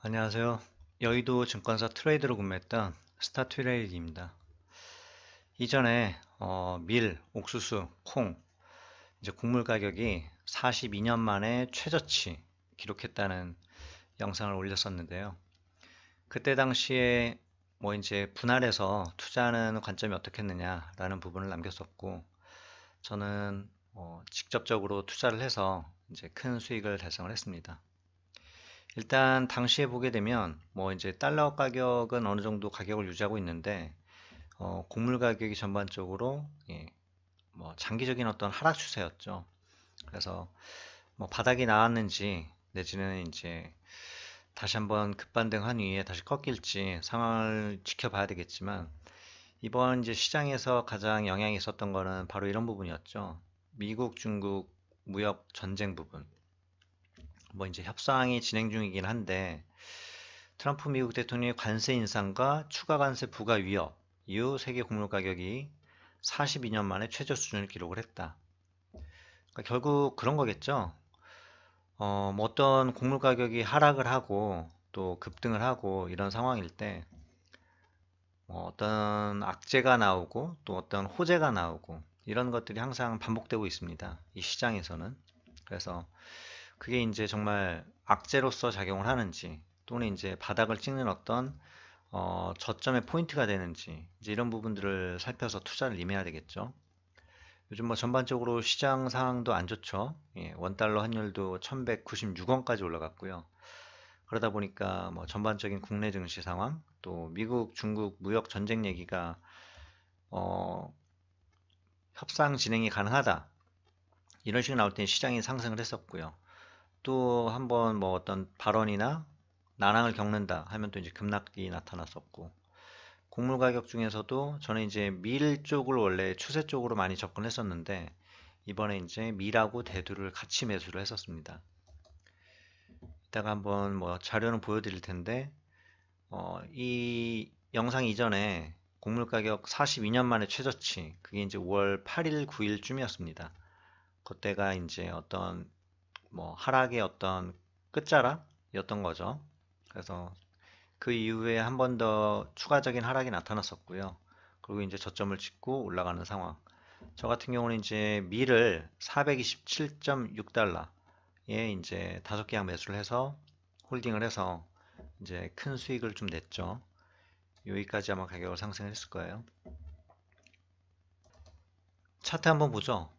안녕하세요. 여의도 증권사 트레이드로 근무했던 스타트레이드입니다. 이전에 밀, 옥수수, 콩, 이제 곡물 가격이 42년 만에 최저치 기록했다는 영상을 올렸었는데요. 그때 당시에 뭐 이제 분할해서 투자하는 관점이 어떻겠느냐라는 부분을 남겼었고, 저는 직접적으로 투자를 해서 이제 큰 수익을 달성을 했습니다. 일단 당시에 보게 되면 뭐 이제 달러 가격은 어느 정도 가격을 유지하고 있는데 곡물 가격이 전반적으로 뭐 장기적인 어떤 하락 추세였죠. 그래서 뭐 바닥이 나왔는지 내지는 이제 다시 한번 급반등한 이후에 다시 꺾일지 상황을 지켜봐야 되겠지만 이번 이제 시장에서 가장 영향이 있었던 거는 바로 이런 부분이었죠. 미국, 중국 무역 전쟁 부분. 뭐 이제 협상이 진행 중이긴 한데 트럼프 미국 대통령의 관세 인상과 추가 관세 부과 위협 이후 세계 곡물 가격이 42년 만에 최저 수준을 기록을 했다. 그러니까 결국 그런 거겠죠. 뭐 어떤 곡물 가격이 하락을 하고 또 급등을 하고 이런 상황일 때 어떤 악재가 나오고 또 어떤 호재가 나오고 이런 것들이 항상 반복되고 있습니다. 이 시장에서는. 그래서 그게 이제 정말 악재로서 작용을 하는지 또는 이제 바닥을 찍는 어떤 저점의 포인트가 되는지 이제 이런 부분들을 살펴서 투자를 임해야 되겠죠. 요즘 뭐 전반적으로 시장 상황도 안 좋죠. 예, 원달러 환율도 1196원까지 올라갔고요. 그러다 보니까 뭐 전반적인 국내 증시 상황, 또 미국, 중국 무역 전쟁 얘기가 어, 협상 진행이 가능하다. 이런 식으로 나올 때 시장이 상승을 했었고요. 또 한번 뭐 어떤 발언이나 난항을 겪는다 하면 또 이제 급락이 나타났었고 곡물 가격 중에서도 저는 이제 밀 쪽을 원래 추세 쪽으로 많이 접근했었는데 이번에 이제 밀하고 대두를 같이 매수를 했었습니다. 이따가 한번 뭐 자료는 보여드릴 텐데 이 영상 이전에 곡물 가격 42년 만에 최저치 그게 이제 5월 8일 9일쯤이었습니다. 그때가 이제 어떤 뭐 하락의 어떤 끝자락이었던 거죠. 그래서 그 이후에 한 번 더 추가적인 하락이 나타났었고요. 그리고 이제 저점을 찍고 올라가는 상황. 저 같은 경우는 이제 밀을 427.6달러에 이제 5계약 매수를 해서 홀딩을 해서 이제 큰 수익을 좀 냈죠. 여기까지 아마 가격을 상승을 했을 거예요. 차트 한번 보죠.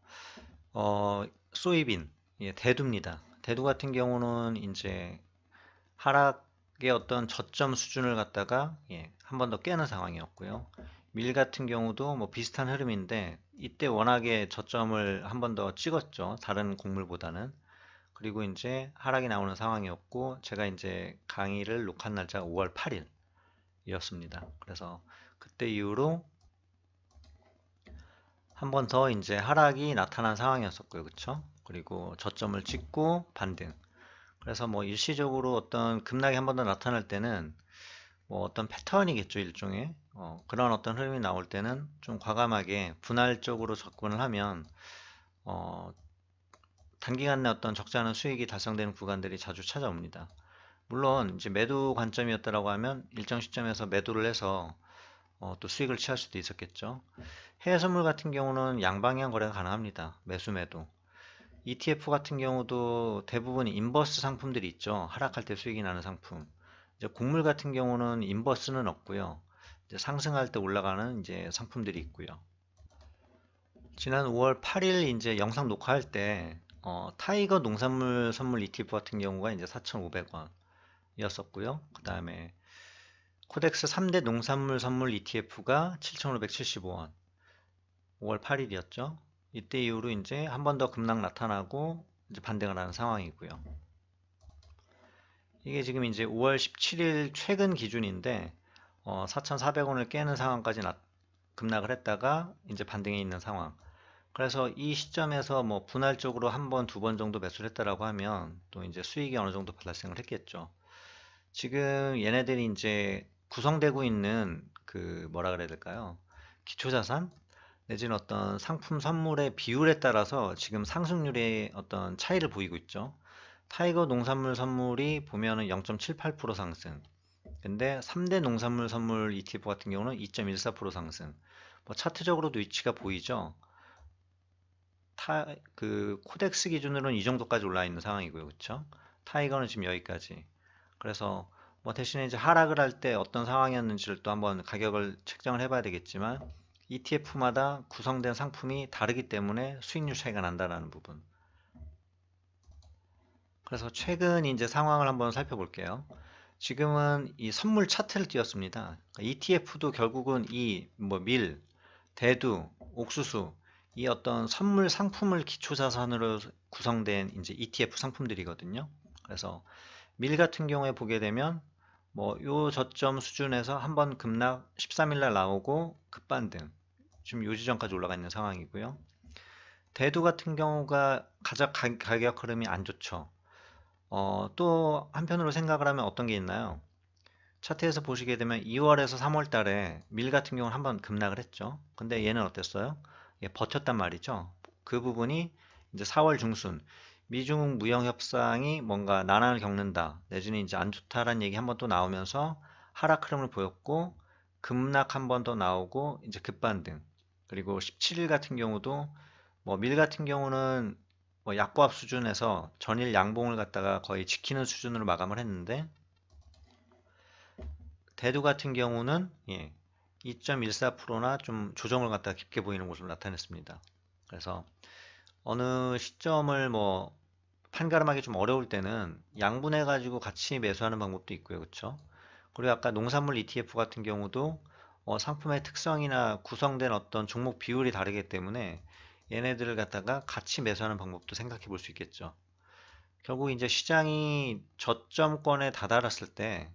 소이빈, 예, 대두입니다. 대두 같은 경우는 이제 하락의 어떤 저점 수준을 갖다가 한 번 더 깨는 상황이었고요. 밀 같은 경우도 뭐 비슷한 흐름인데 이때 워낙에 저점을 한 번 더 찍었죠. 다른 곡물보다는. 그리고 이제 하락이 나오는 상황이었고 제가 이제 강의를 녹화한 날짜가 5월 8일이었습니다. 그래서 그때 이후로 한 번 더 이제 하락이 나타난 상황이었었고요. 그쵸? 그리고 저점을 찍고 반등. 그래서 뭐 일시적으로 어떤 급락이 한 번 더 나타날 때는 뭐 어떤 패턴이겠죠, 일종의. 그런 어떤 흐름이 나올 때는 좀 과감하게 분할적으로 접근을 하면 어, 단기간 내 어떤 적지 않은 수익이 달성되는 구간들이 자주 찾아옵니다. 물론 이제 매도 관점이었다라고 하면 일정 시점에서 매도를 해서 또 수익을 취할 수도 있었겠죠. 해외 선물 같은 경우는 양방향 거래가 가능합니다. 매수 매도. ETF 같은 경우도 대부분 인버스 상품들이 있죠. 하락할 때 수익이 나는 상품. 이제 곡물 같은 경우는 인버스는 없고요. 이제 상승할 때 올라가는 이제 상품들이 있고요. 지난 5월 8일 이제 영상 녹화할 때 타이거 농산물 선물 ETF 같은 경우가 이제 4,500원이었었고요. 그 다음에 코덱스 3대 농산물 선물 ETF가 7,575원. 5월 8일이었죠. 이때 이후로 이제 한 번 더 급락 나타나고 이제 반등을 하는 상황이고요. 이게 지금 이제 5월 17일 최근 기준인데 4,400원을 깨는 상황까지 급락을 했다가 이제 반등해 있는 상황. 그래서 이 시점에서 뭐 분할적으로 한 번, 두 번 정도 매수를 했다라고 하면 또 이제 수익이 어느 정도 발생을 했겠죠. 지금 얘네들이 이제 구성되고 있는 그 뭐라 그래야 될까요? 기초자산 내지는 어떤 상품 선물의 비율에 따라서 지금 상승률의 어떤 차이를 보이고 있죠. 타이거 농산물 선물이 보면은 0.78% 상승. 근데 3대 농산물 선물 ETF 같은 경우는 2.14% 상승. 뭐 차트적으로도 위치가 보이죠. 그 코덱스 기준으로는 이 정도까지 올라 있는 상황이고요. 그렇죠? 타이거는 지금 여기까지. 그래서 뭐 대신에 이제 하락을 할 때 어떤 상황이었는지를 또 한번 가격을 책정을 해봐야 되겠지만 ETF마다 구성된 상품이 다르기 때문에 수익률 차이가 난다라는 부분. 그래서 최근 이제 상황을 한번 살펴볼게요. 지금은 이 선물 차트를 띄웠습니다. ETF도 결국은 이 뭐 밀, 대두, 옥수수 이 어떤 선물 상품을 기초 자산으로 구성된 이제 ETF 상품들이거든요. 그래서 밀 같은 경우에 보게 되면 뭐 요 저점 수준에서 한번 급락 13일 날 나오고 급반등. 지금 요 지점까지 올라가 있는 상황이고요. 대두 같은 경우가 가장 가격 흐름이 안 좋죠. 또 한편으로 생각을 하면 어떤 게 있나요? 차트에서 보시게 되면 2월에서 3월 달에 밀 같은 경우는 한번 급락을 했죠. 근데 얘는 어땠어요? 예, 버텼단 말이죠. 그 부분이 이제 4월 중순 미중 무역 협상이 뭔가 난항을 겪는다 내지는 이제 안 좋다라는 얘기 한번 또 나오면서 하락 흐름을 보였고 급락 한 번 더 나오고 이제 급반등. 그리고 17일 같은 경우도 뭐 밀 같은 경우는 뭐 약보합 수준에서 전일 양봉을 갖다가 거의 지키는 수준으로 마감을 했는데 대두 같은 경우는 2.14%나 좀 조정을 갖다가 깊게 보이는 모습을 나타냈습니다. 그래서 어느 시점을 뭐 판가름하기 좀 어려울 때는 양분해 가지고 같이 매수하는 방법도 있고요. 그렇죠? 그리고 아까 농산물 ETF 같은 경우도 상품의 특성이나 구성된 어떤 종목 비율이 다르기 때문에 얘네들을 갖다가 같이 매수하는 방법도 생각해 볼 수 있겠죠. 결국 이제 시장이 저점권에 다다랐을 때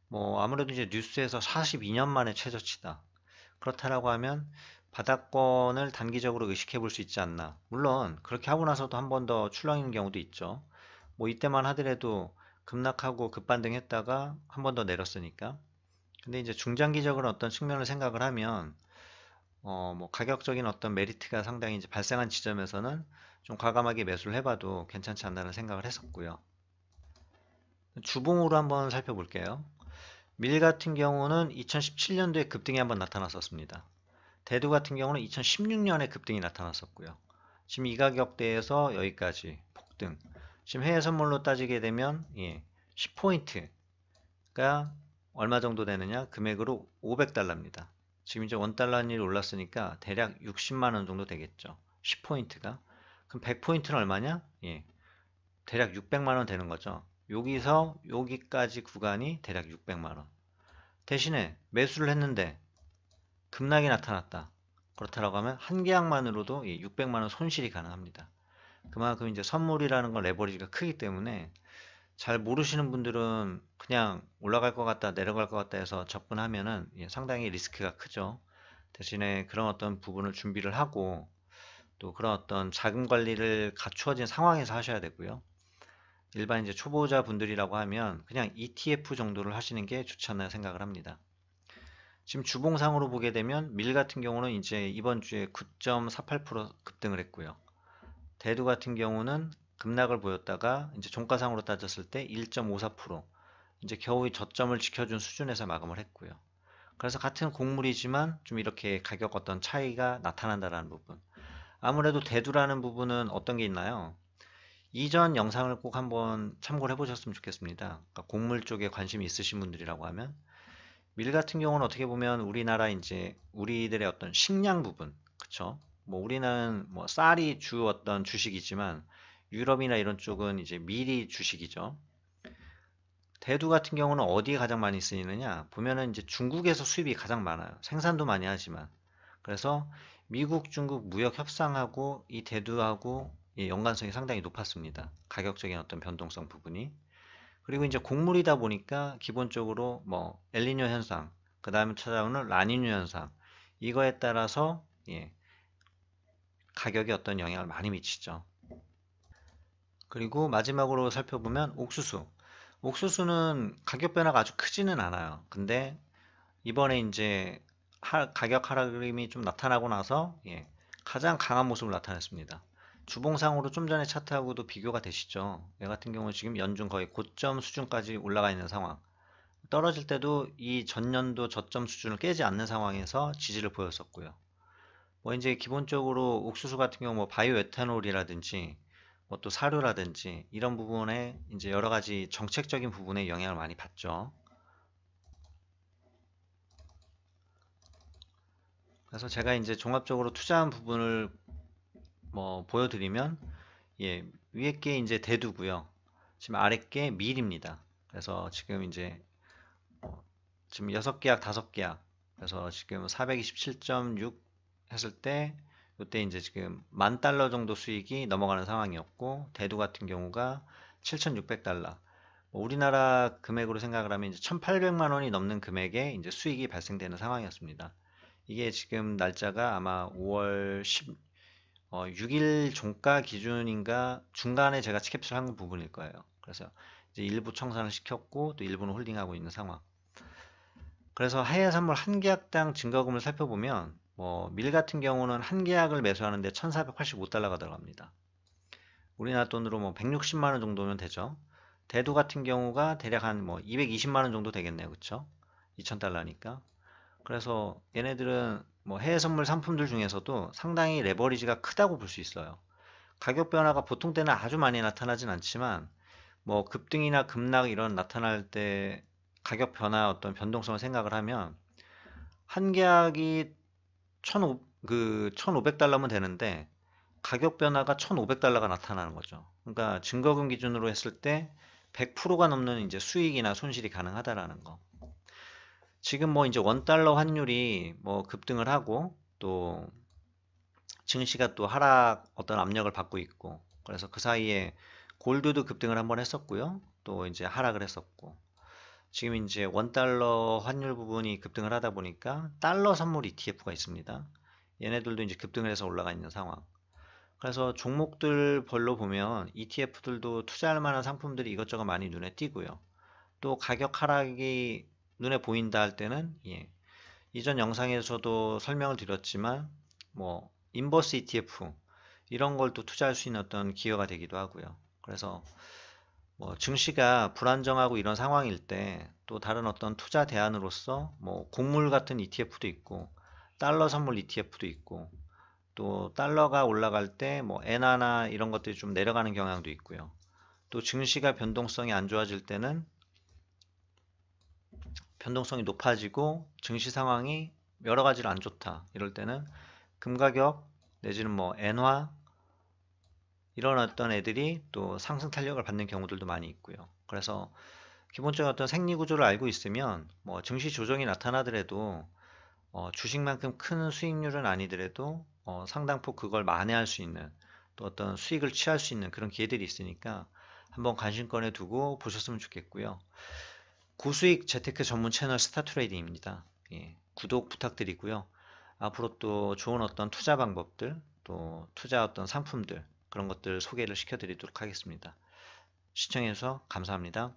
뭐 아무래도 이제 뉴스에서 42년 만에 최저치다. 그렇다라고 하면 바닥권을 단기적으로 의식해 볼 수 있지 않나. 물론 그렇게 하고 나서도 한 번 더 출렁이는 경우도 있죠. 뭐 이때만 하더라도 급락하고 급반등했다가 한 번 더 내렸으니까. 근데 이제 중장기적으로 어떤 측면을 생각을 하면 뭐 가격적인 어떤 메리트가 상당히 이제 발생한 지점에서는 좀 과감하게 매수를 해봐도 괜찮지 않나는 생각을 했었고요. 주봉으로 한번 살펴볼게요. 밀 같은 경우는 2017년도에 급등이 한번 나타났었습니다. 대두 같은 경우는 2016년에 급등이 나타났었고요. 지금 이 가격대에서 여기까지 폭등. 지금 해외 선물로 따지게 되면 10포인트가 얼마 정도 되느냐? 금액으로 500달러입니다. 지금 이제 원달러니 올랐으니까 대략 60만 원 정도 되겠죠. 10포인트가. 그럼 100포인트는 얼마냐? 대략 600만 원 되는 거죠. 여기서 여기까지 구간이 대략 600만 원. 대신에 매수를 했는데 급락이 나타났다. 그렇다고 하면 한 계약만으로도 600만 원 손실이 가능합니다. 그만큼 이제 선물이라는 건 레버리지가 크기 때문에 잘 모르시는 분들은 그냥 올라갈 것 같다, 내려갈 것 같다 해서 접근하면은 상당히 리스크가 크죠. 대신에 그런 어떤 부분을 준비를 하고 또 그런 어떤 자금 관리를 갖추어진 상황에서 하셔야 되고요. 일반 이제 초보자 분들이라고 하면 그냥 ETF 정도를 하시는 게 좋지 않나 생각을 합니다. 지금 주봉상으로 보게 되면 밀 같은 경우는 이제 이번 주에 9.48% 급등을 했고요. 대두 같은 경우는 급락을 보였다가 이제 종가상으로 따졌을 때 1.54% 이제 겨우 저점을 지켜준 수준에서 마감을 했고요. 그래서 같은 곡물이지만 좀 이렇게 가격 어떤 차이가 나타난다라는 부분. 아무래도 대두라는 부분은 어떤 게 있나요? 이전 영상을 꼭 한번 참고를 해보셨으면 좋겠습니다. 그러니까 곡물 쪽에 관심이 있으신 분들이라고 하면 밀 같은 경우는 어떻게 보면 우리나라 이제 우리들의 어떤 식량 부분, 그쵸? 뭐 우리는 뭐 쌀이 주 어떤 주식이지만 유럽이나 이런 쪽은 이제 밀이 주식이죠. 대두 같은 경우는 어디에 가장 많이 쓰이느냐? 보면은 이제 중국에서 수입이 가장 많아요. 생산도 많이 하지만. 그래서 미국, 중국 무역 협상하고 이 대두하고 연관성이 상당히 높았습니다. 가격적인 어떤 변동성 부분이. 그리고 이제 곡물이다 보니까 기본적으로 뭐 엘니뇨 현상, 그 다음에 찾아오는 라니뇨 현상, 이거에 따라서 가격에 어떤 영향을 많이 미치죠. 그리고 마지막으로 살펴보면 옥수수. 옥수수는 가격 변화가 아주 크지는 않아요. 근데 이번에 이제 가격 하락이 좀 나타나고 나서 가장 강한 모습을 나타냈습니다. 주봉상으로 좀 전에 차트하고도 비교가 되시죠. 얘 같은 경우는 지금 연중 거의 고점 수준까지 올라가 있는 상황. 떨어질 때도 이 전년도 저점 수준을 깨지 않는 상황에서 지지를 보였었고요. 뭐 이제 기본적으로 옥수수 같은 경우 뭐 바이오 에탄올이라든지 뭐 또 사료라든지 이런 부분에 이제 여러 가지 정책적인 부분에 영향을 많이 받죠. 그래서 제가 이제 종합적으로 투자한 부분을 뭐 보여드리면, 예, 위에 게 이제 대두고요. 지금 아래 게 밀입니다. 그래서 지금 이제 지금 6계약 5계약, 그래서 지금 427.6 했을 때 이때 이제 지금 $10,000 정도 수익이 넘어가는 상황이었고, 대두 같은 경우가 7,600달러, 우리나라 금액으로 생각을 하면 이제 1,800만 원이 넘는 금액에 이제 수익이 발생되는 상황이었습니다. 이게 지금 날짜가 아마 5월 6일 종가 기준인가 중간에 제가 캡슐한 부분일 거예요. 그래서 이제 일부 청산을 시켰고 또 일부는 홀딩하고 있는 상황. 그래서 하야 산물 한 계약당 증거금을 살펴보면 뭐 밀 같은 경우는 한 계약을 매수하는데 1,485달러가 들어갑니다. 우리나라 돈으로 뭐 160만 원 정도면 되죠. 대두 같은 경우가 대략 한 뭐 220만 원 정도 되겠네요. 그쵸? 2,000달러니까. 그래서 얘네들은 뭐 해외 선물 상품들 중에서도 상당히 레버리지가 크다고 볼 수 있어요. 가격 변화가 보통 때는 아주 많이 나타나진 않지만 뭐 급등이나 급락 이런 나타날 때 가격 변화 어떤 변동성을 생각을 하면 한 계약이 1,500달러면 되는데 가격 변화가 1,500달러가 나타나는 거죠. 그러니까 증거금 기준으로 했을 때 100%가 넘는 이제 수익이나 손실이 가능하다라는 거. 지금 뭐 이제 $1 환율이 뭐 급등을 하고 또 증시가 또 하락 어떤 압력을 받고 있고, 그래서 그 사이에 골드도 급등을 한번 했었고요. 또 이제 하락을 했었고, 지금 이제 $1 환율 부분이 급등을 하다 보니까 달러 선물 ETF가 있습니다. 얘네들도 이제 급등을 해서 올라가 있는 상황. 그래서 종목들 별로 보면 ETF들도 투자할 만한 상품들이 이것저것 많이 눈에 띄고요. 또 가격 하락이 눈에 보인다 할 때는, 예, 이전 영상에서도 설명을 드렸지만 뭐 인버스 ETF 이런 걸 또 투자할 수 있는 어떤 기회가 되기도 하고요. 그래서 뭐 증시가 불안정하고 이런 상황일 때 또 다른 어떤 투자 대안으로서 뭐 곡물 같은 ETF도 있고 달러 선물 ETF도 있고, 또 달러가 올라갈 때 뭐 엔화나 이런 것들이 좀 내려가는 경향도 있고요. 또 증시가 변동성이 안 좋아질 때는 변동성이 높아지고 증시 상황이 여러 가지로 안 좋다 이럴 때는 금 가격 내지는 뭐 엔화 이런 어떤 애들이 또 상승 탄력을 받는 경우들도 많이 있고요. 그래서 기본적인 어떤 생리 구조를 알고 있으면 뭐 증시 조정이 나타나더라도 주식만큼 큰 수익률은 아니더라도 상당폭 그걸 만회할 수 있는 또 어떤 수익을 취할 수 있는 그런 기회들이 있으니까 한번 관심권에 두고 보셨으면 좋겠고요. 고수익 재테크 전문 채널 스타트레이딩입니다. 예, 구독 부탁드리고요. 앞으로 또 좋은 어떤 투자 방법들, 또 투자 어떤 상품들, 그런 것들 소개를 시켜드리도록 하겠습니다. 시청해주셔서 감사합니다.